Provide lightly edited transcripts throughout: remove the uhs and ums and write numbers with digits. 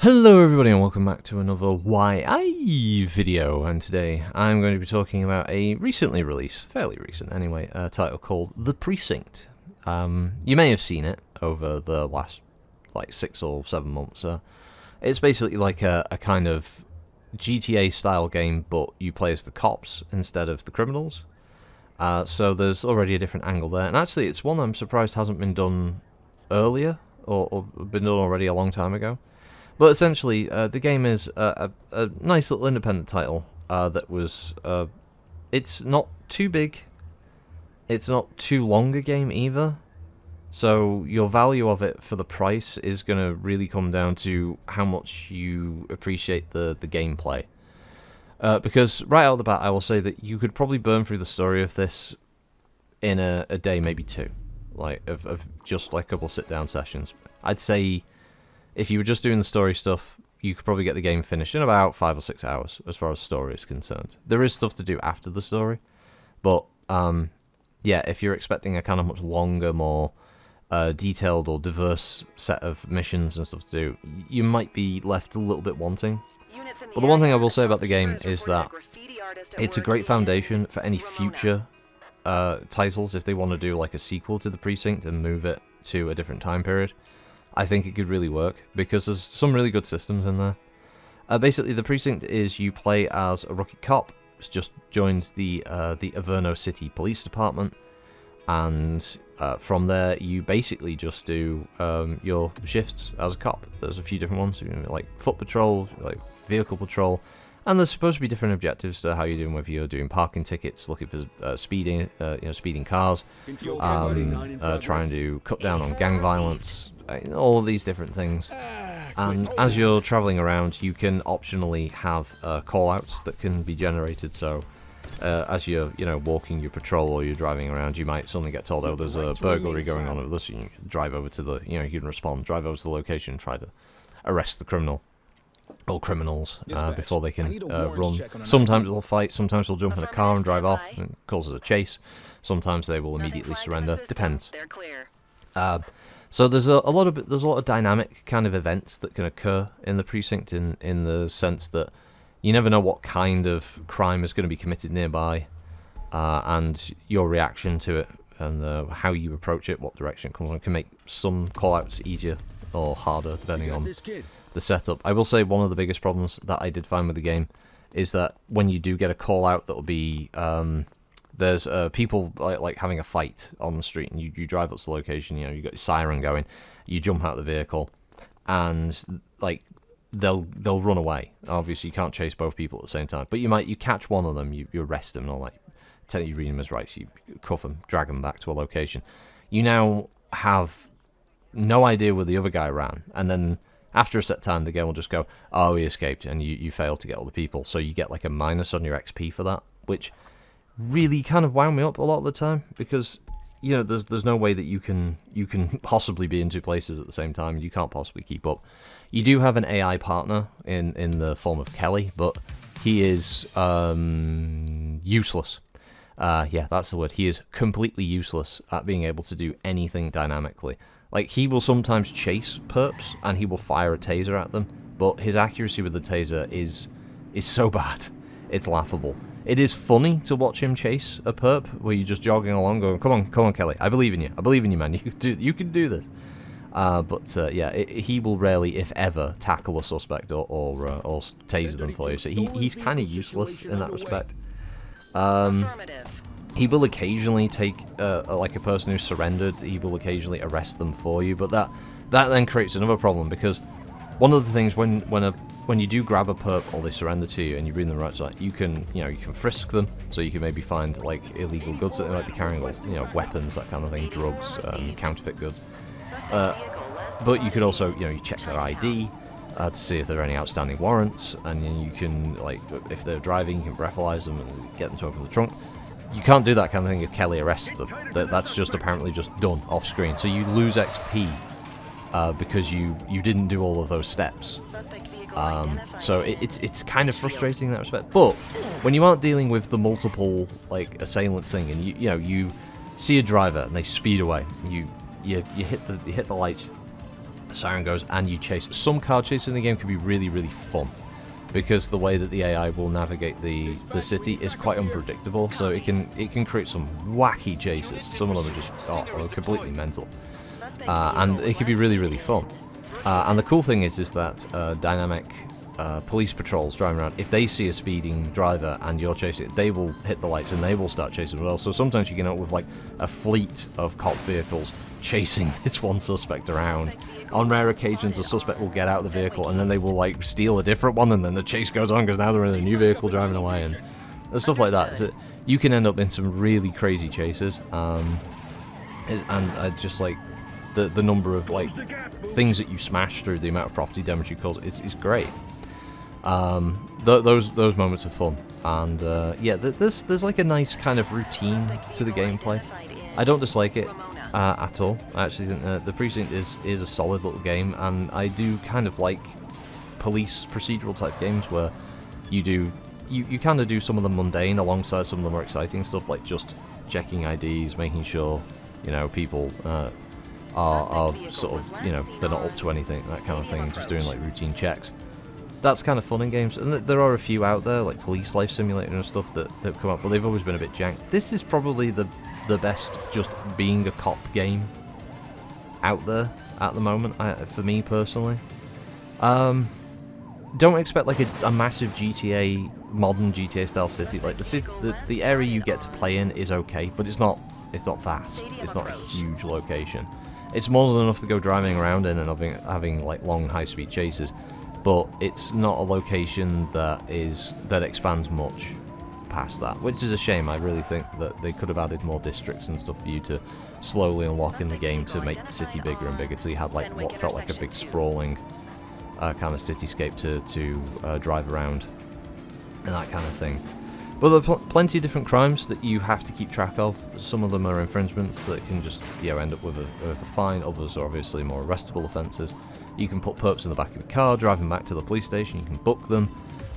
Hello everybody and welcome back to another YI video, and today I'm going to be talking about a recently released, fairly recent anyway, title called The Precinct. You may have seen it over the last 6 or 7 months. It's basically like a kind of GTA style game, but you play as the cops instead of the criminals. So there's already a different angle there, and actually it's one I'm surprised hasn't been done earlier, or been done already a long time ago. But essentially, the game is a nice little independent title that was... it's not too big, it's not too long a game either, so your value of it for the price is going to really come down to how much you appreciate the gameplay. Because right out of the bat, I will say that you could probably burn through the story of this in a day, maybe two, of just a couple sit-down sessions. I'd say... if you were just doing the story stuff, you could probably get the game finished in about 5 or 6 hours, as far as story is concerned. There is stuff to do after the story, but yeah, if you're expecting a kind of much longer, more detailed or diverse set of missions and stuff to do, you might be left a little bit wanting. But the one thing I will say about the game is that it's a great foundation for any future titles if they want to do like a sequel to The Precinct and move it to a different time period. I think it could really work, because there's some really good systems in there. Basically, The Precinct is you play as a rookie cop who's just joined the Averno City Police Department, and from there you basically just do your shifts as a cop. There's a few different ones, like foot patrol, like vehicle patrol, and there's supposed to be different objectives to how you're doing, whether you're doing parking tickets, looking for speeding cars, trying to cut down on gang violence, all of these different things. And as you're traveling around, you can optionally have call-outs that can be generated. So as you're walking your patrol or you're driving around, you might suddenly get told, oh, there's a burglary going on over this, and you can drive over to the, you can respond, drive over to the location, try to arrest the criminal or criminals before they can run. Sometimes they'll fight, sometimes they'll jump in a car and drive off, and it causes a chase. Sometimes they will immediately surrender. Depends. So there's a lot of dynamic kind of events that can occur in the Precinct, in the sense that you never know what kind of crime is going to be committed nearby, and your reaction to it and how you approach it, what direction it comes on, can make some call-outs easier or harder depending on the setup. I will say one of the biggest problems that I did find with the game is that when you do get a call-out that will be... there's people like having a fight on the street, and you drive up to the location, you got your siren going, you jump out of the vehicle, and they'll run away. Obviously you can't chase both people at the same time, but you catch one of them, you arrest them, and all you read them as rights, you cuff them, drag them back to a location. You now have no idea where the other guy ran, and then after a set time the game will just go, oh, he escaped, and you failed to get all the people, so you get like a minus on your XP for that, which really kind of wound me up a lot of the time, because there's no way that you can possibly be in two places at the same time. You can't possibly keep up. You do have an AI partner in the form of Kelly, but he is useless. Yeah, that's the word. He is completely useless at being able to do anything dynamically. Like, he will sometimes chase perps and he will fire a taser at them, but his accuracy with the taser is so bad, it's laughable. It is funny to watch him chase a perp where you're just jogging along going, come on, Kelly, I believe in you, man, you can do this. Yeah, he will rarely, if ever, tackle a suspect or taser them for you, so he's kind of useless in that respect. He will occasionally take, like a person who's surrendered, he will occasionally arrest them for you, but that then creates another problem, because one of the things when you do grab a perp or they surrender to you and you bring them right side, you can frisk them, so you can maybe find like illegal goods that they might be carrying, like weapons, that kind of thing, drugs, counterfeit goods. But you could also you check their ID to see if there are any outstanding warrants, and then you can, like, if they're driving, you can breathalyze them and get them to open the trunk. You can't do that kind of thing if Kelly arrests them. That's just apparently just done off screen. So you lose XP because you didn't do all of those steps. So it's kind of frustrating in that respect. But when you aren't dealing with the multiple assailants thing, and you see a driver and they speed away, you hit the lights, siren goes, and you chase. Some car chases in the game can be really, really fun, because the way that the AI will navigate the city is quite unpredictable, so it can create some wacky chases. Some of them are just completely mental, and it can be really, really fun. And the cool thing is that dynamic police patrols driving around, if they see a speeding driver and you're chasing it, they will hit the lights and they will start chasing as well. So sometimes you get out with like a fleet of cop vehicles chasing this one suspect around. On rare occasions, the suspect will get out of the vehicle and then they will like steal a different one, and then the chase goes on because now they're in a new vehicle driving away, and stuff like that. So you can end up in some really crazy chases, and just like the number of like things that you smash through, the amount of property damage you cause is great. Those moments are fun, and yeah, there's like a nice kind of routine to the gameplay. I don't dislike it at all. I actually think the Precinct is a solid little game, and I do kind of like police procedural type games where you kind of do some of the mundane alongside some of the more exciting stuff, like just checking IDs, making sure people are sort of they're not up to anything, that kind of thing, just doing like routine checks. That's kind of fun in games, and there are a few out there like Police Life Simulator and stuff that come up, but they've always been a bit jank. This is probably the best just being a cop game out there at the moment, for me personally. Don't expect like a massive modern GTA style city. Like the area you get to play in is okay, but it's not vast. It's not a huge location. It's more than enough to go driving around in and having like long high speed chases, but it's not a location that expands much past that, which is a shame. I really think that they could have added more districts and stuff for you to slowly unlock in the game to make the city bigger and bigger, so you had like what felt like a big sprawling kind of cityscape to drive around and that kind of thing. But there are plenty of different crimes that you have to keep track of. Some of them are infringements that can just end up with a fine. Others are obviously more arrestable offences. You can put perps in the back of your car, driving back to the police station. You can book them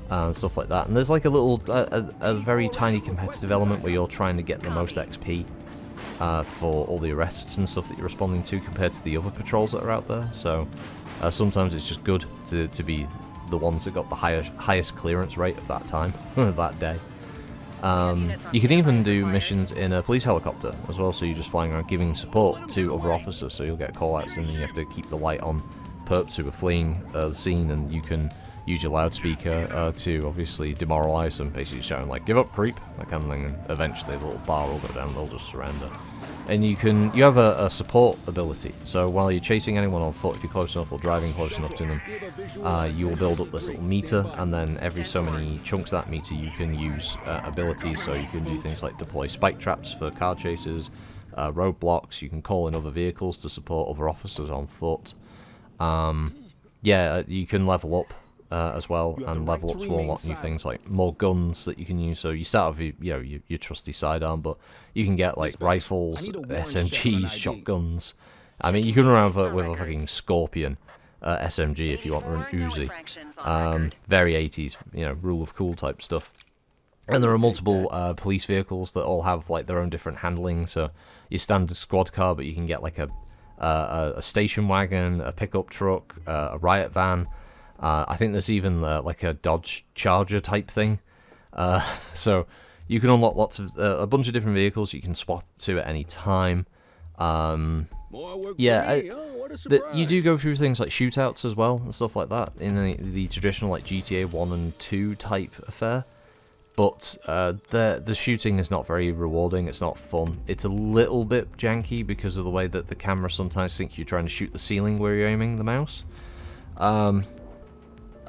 and stuff like that. And there's like a very tiny competitive element where you're trying to get the most XP for all the arrests and stuff that you're responding to compared to the other patrols that are out there. So sometimes it's just good to be the ones that got the highest clearance rate of that time, that day. You can even do missions in a police helicopter as well, so you're just flying around giving support to other officers, so you'll get call-outs and then you have to keep the light on perps who are fleeing the scene, and you can use your loudspeaker to obviously demoralize them, basically shouting like, "Give up, creep," that kind of thing, and eventually the little bar will go down, they'll just surrender. And you have a support ability, so while you're chasing anyone on foot, if you're close enough or driving close enough to them, you will build up this little meter, and then every so many chunks of that meter you can use abilities, so you can do things like deploy spike traps for car chases, roadblocks, you can call in other vehicles to support other officers on foot. You can level up as well, and level ups will unlock new things like more guns that you can use. So you start with your trusty sidearm, but you can get like rifles, SMGs, shotguns. I mean, you can run around with a fucking Scorpion SMG if you want, or an Uzi. Very 80s, rule of cool type stuff. And there are multiple police vehicles that all have like their own different handling. So your standard squad car, but you can get like a station wagon, a pickup truck, a riot van. I think there's even like a Dodge Charger type thing. So you can unlock lots of a bunch of different vehicles you can swap to at any time. You do go through things like shootouts as well and stuff like that in the traditional like GTA 1 and 2 type affair. But the shooting is not very rewarding, it's not fun. It's a little bit janky because of the way that the camera sometimes thinks you're trying to shoot the ceiling where you're aiming the mouse.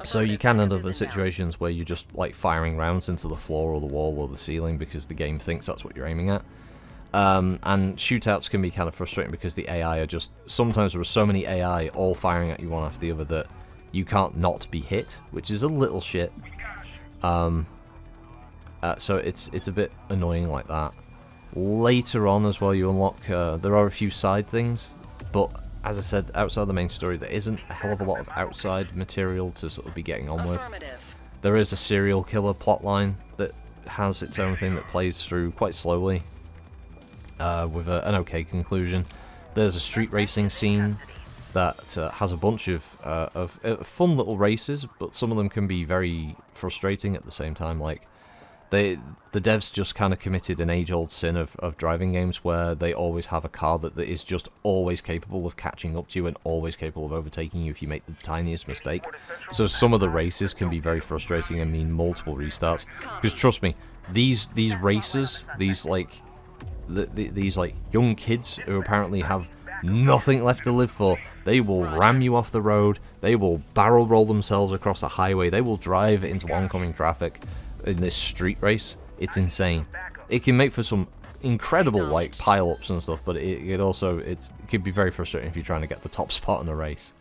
So you can end up in situations where you're just like firing rounds into the floor or the wall or the ceiling because the game thinks that's what you're aiming at. And shootouts can be kind of frustrating because the AI are just... Sometimes there are so many AI all firing at you one after the other that you can't not be hit, which is a little shit. So it's a bit annoying like that. Later on as well, you unlock... there are a few side things, but as I said, outside the main story, there isn't a hell of a lot of outside material to sort of be getting on with. There is a serial killer plotline that has its own thing that plays through quite slowly, with an okay conclusion. There's a street racing scene that has a bunch of fun little races, but some of them can be very frustrating at the same time. Like, the devs just kind of committed an age-old sin of driving games where they always have a car that is just always capable of catching up to you and always capable of overtaking you if you make the tiniest mistake. So some of the races can be very frustrating and mean multiple restarts. Because trust me, these races, these like young kids who apparently have nothing left to live for, they will ram you off the road, they will barrel roll themselves across a highway, they will drive into oncoming traffic in this street race. It's insane. It can make for some incredible like pile-ups and stuff, but it can be very frustrating if you're trying to get the top spot in the race.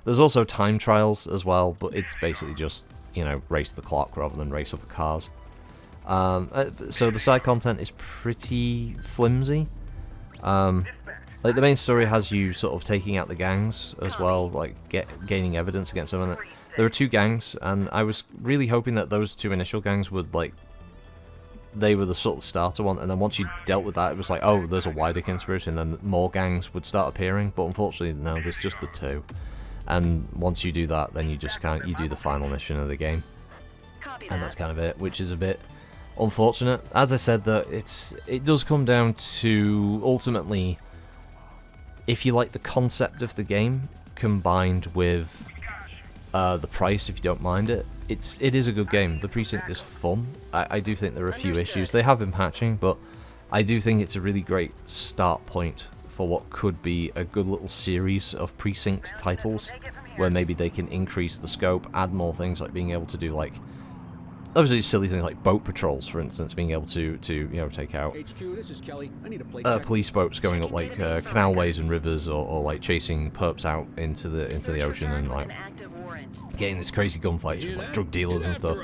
There's also time trials as well, but it's basically just, you know, race the clock rather than race other cars. So the side content is pretty flimsy. Like, the main story has you sort of taking out the gangs as well, like gaining evidence against them. And there are 2 gangs, and I was really hoping that those 2 initial gangs would, like, they were the sort of starter one, and then once you dealt with that, it was like, oh, there's a wider conspiracy, and then more gangs would start appearing. But unfortunately, no, there's just the 2. And once you do that, then you just can't, you do the final mission of the game. And that's kind of it, which is a bit unfortunate. As I said, that it does come down to, ultimately, if you like the concept of the game combined with the price, if you don't mind it, it is a good game. The Precinct is fun. I do think there are a few issues. They have been patching, but I do think it's a really great start point for what could be a good little series of Precinct titles, where maybe they can increase the scope, add more things, like being able to do, like, obviously silly things like boat patrols, for instance, being able to you know, take out HQ, this is Kelly. I need a plate police boats going up like canalways and rivers, or like chasing perps out into the ocean and like getting this crazy gunfights with like drug dealers and stuff.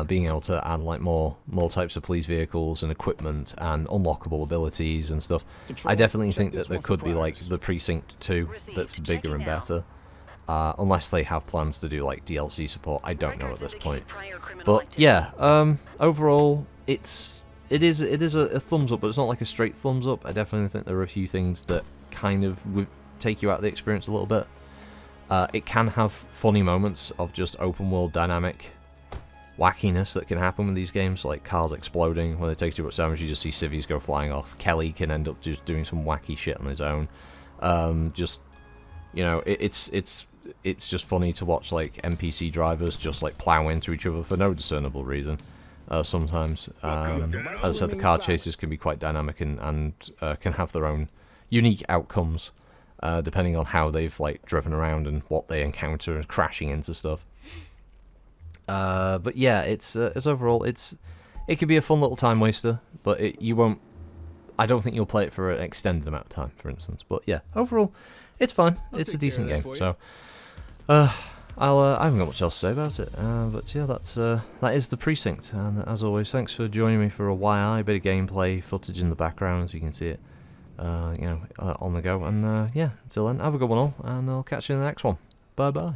Being able to add like more types of police vehicles and equipment and unlockable abilities and stuff. I definitely think that there could be like the Precinct 2 that's bigger and better. Unless they have plans to do like DLC support, I don't know at this point. But yeah, overall, it is a thumbs up, but it's not like a straight thumbs up. I definitely think there are a few things that kind of take you out of the experience a little bit. It can have funny moments of just open world dynamic wackiness that can happen with these games, like cars exploding. When they take too much damage, you just see civvies go flying off. Kelly can end up just doing some wacky shit on his own. Just, you know, it's just funny to watch like NPC drivers just like plow into each other for no discernible reason. Sometimes, as I said, the car chases can be quite dynamic and can have their own unique outcomes, depending on how they've like driven around and what they encounter and crashing into stuff. But yeah, it's overall it could be a fun little time waster, but I don't think you'll play it for an extended amount of time, for instance. But yeah, overall, it's fun. It's a decent game. So, I haven't got much else to say about it. But yeah, that is the Precinct. And as always, thanks for joining me for a YI, bit of gameplay footage in the background, so you can see it, on the go. And yeah, until then, have a good one all, and I'll catch you in the next one. Bye bye.